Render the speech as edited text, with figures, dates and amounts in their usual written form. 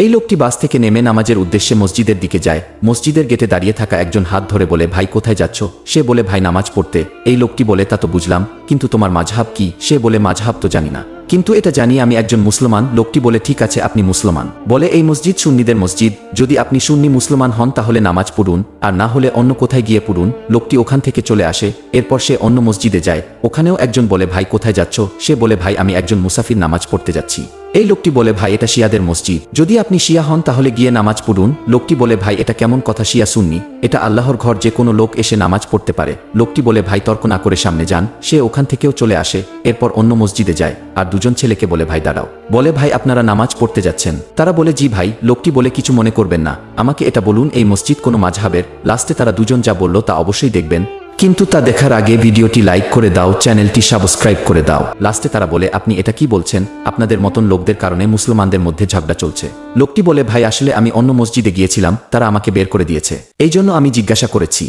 এই লোকটি বাস থেকে নেমে নামাজের উদ্দেশ্যে মসজিদের দিকে যায়। মসজিদের গেটে দাঁড়িয়ে থাকা একজন হাত ধরে বলে, ভাই কোথায় যাচ্ছ? সে বলে, ভাই নামাজ পড়তে। এই লোকটি বলে, তা তো বুঝলাম, কিন্তু তোমার মাযহাব কি? সে বলে, মাযহাব তো জানি না, কিন্তু এটা জানি আমি একজন মুসলমান। লোকটি বলে, ঠিক আছে, আপনি মুসলমান। বলে, এই মসজিদ সুন্নিদের মসজিদ, যদি আপনি সুন্নি মুসলমান হন তাহলে নামাজ পড়ুন, আর না হলে অন্য কোথায় গিয়ে পড়ুন। লোকটি ওখান থেকে চলে আসে। এরপর সে অন্য মসজিদে যায়। ওখানেও একজন বলে, ভাই কোথায় যাচ্ছ? সে বলে, ভাই আমি একজন মুসাফির, নামাজ পড়তে যাচ্ছি। এই লোকটি বলে, ভাই এটা শিয়াদের মসজিদ, যদি আপনি শিয়া হন তাহলে গিয়ে নামাজ পড়ুন। লোকটি বলে, ভাই এটা কেমন কথা, শিয়া সুন্নি? এটা আল্লাহর ঘর, যে কোনো লোক এসে নামাজ পড়তে পারে। লোকটি বলে, ভাই তর্ক না করে সামনে যান। সে ওখান থেকেও চলে আসে। এরপর অন্য মসজিদে যায় আর দুজন ছেলেকে বলে, ভাই দাঁড়াও। বলে, ভাই আপনারা নামাজ পড়তে যাচ্ছেন? তারা বলে, জি ভাই। লোকটি বলে, কিছু মনে করবেন না, আমাকে এটা বলুন, এই মসজিদ কোনো মাযহাবের? লাস্টে তারা দুজন যা বলল তা অবশ্যই দেখবেন, কিন্তু তা দেখার আগে ভিডিওটি লাইক করে দাও, চ্যানেলটি সাবস্ক্রাইব করে দাও। লাস্টে তারা বলে, আপনি এটা কি বলছেন? আপনাদের মতন লোকদের কারণে মুসলমানদের মধ্যে ঝগড়া চলছে। লোকটি বলে, ভাই আসলে আমি অন্য মসজিদে গিয়েছিলাম, তারা আমাকে বের করে দিয়েছে, এই জন্য আমি জিজ্ঞাসা করেছি।